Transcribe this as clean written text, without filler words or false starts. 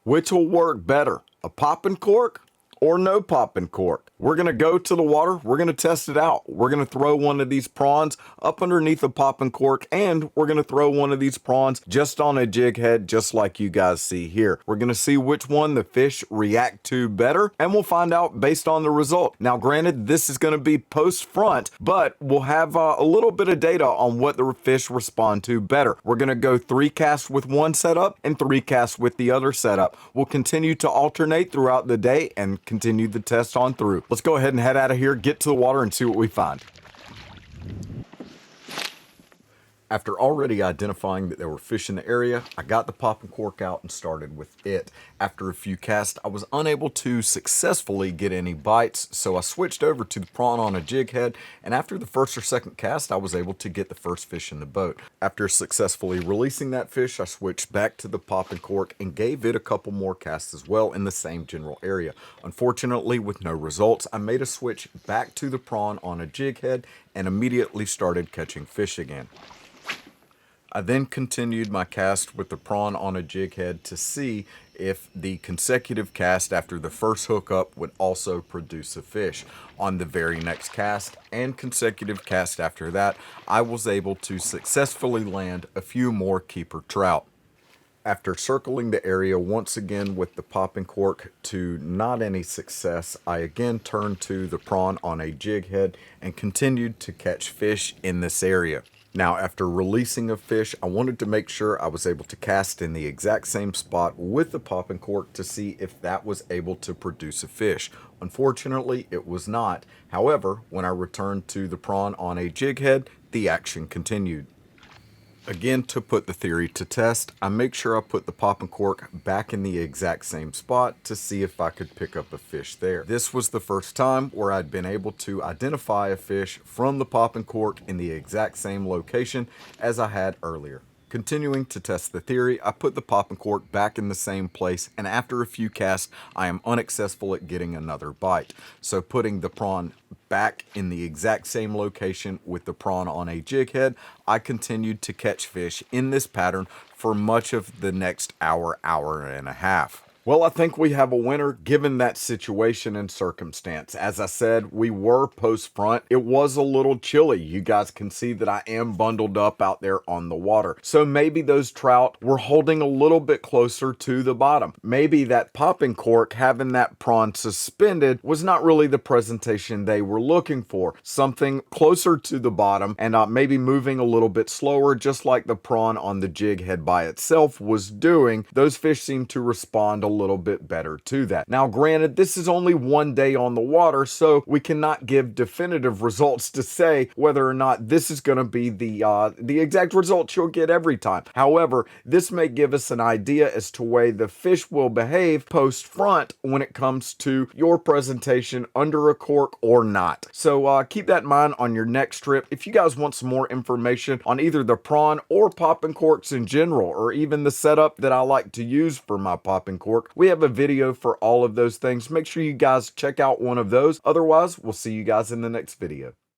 Which will work better, a popping cork or no popping cork? We're gonna go to the water, we're gonna test it out. We're gonna throw one of these prawns up underneath a popping cork, and we're gonna throw one of these prawns just on a jig head, just like you guys see here. We're gonna see which one the fish react to better, and we'll find out based on the result. Now granted, this is gonna be post front, but we'll have a little bit of data on what the fish respond to better. We're gonna go 3 casts with one setup and 3 casts with the other setup. We'll continue to alternate throughout the day and continue the test on through. Let's go ahead and head out of here, get to the water, and see what we find. After already identifying that there were fish in the area, I got the popping cork out and started with it. After a few casts, I was unable to successfully get any bites, so I switched over to the prawn on a jig head, and after the first or second cast, I was able to get the first fish in the boat. After successfully releasing that fish, I switched back to the popping cork and gave it a couple more casts as well in the same general area. Unfortunately, with no results, I made a switch back to the prawn on a jig head and immediately started catching fish again. I then continued my cast with the prawn on a jig head to see if the consecutive cast after the first hookup would also produce a fish. On the very next cast and consecutive cast after that, I was able to successfully land a few more keeper trout. After circling the area once again with the popping cork to not any success, I again turned to the prawn on a jig head and continued to catch fish in this area. Now, after releasing a fish, I wanted to make sure I was able to cast in the exact same spot with the popping cork to see if that was able to produce a fish. Unfortunately, it was not. However, when I returned to the prawn on a jig head, the action continued. Again, to put the theory to test, I make sure I put the popping cork back in the exact same spot to see if I could pick up a fish there. This was the first time where I'd been able to identify a fish from the popping cork in the exact same location as I had earlier. Continuing to test the theory, I put the popping cork back in the same place, and after a few casts, I am unsuccessful at getting another bite. So putting the prawn back in the exact same location with the prawn on a jig head, I continued to catch fish in this pattern for much of the next hour, hour and a half. Well, I think we have a winner given that situation and circumstance. As I said, we were post front. It was a little chilly. You guys can see that I am bundled up out there on the water. So maybe those trout were holding a little bit closer to the bottom. Maybe that popping cork, having that prawn suspended, was not really the presentation they were looking for. Something closer to the bottom and maybe moving a little bit slower, just like the prawn on the jig head by itself was doing. Those fish seem to respond a little bit better to that. Now, granted, this is only one day on the water, so we cannot give definitive results to say whether or not this is going to be the exact result you'll get every time. However, this may give us an idea as to way the fish will behave post front when it comes to your presentation under a cork or not. So keep that in mind on your next trip. If you guys want some more information on either the prawn or popping corks in general, or even the setup that I like to use for my popping cork, we have a video for all of those things. Make sure you guys check out one of those. Otherwise, we'll see you guys in the next video.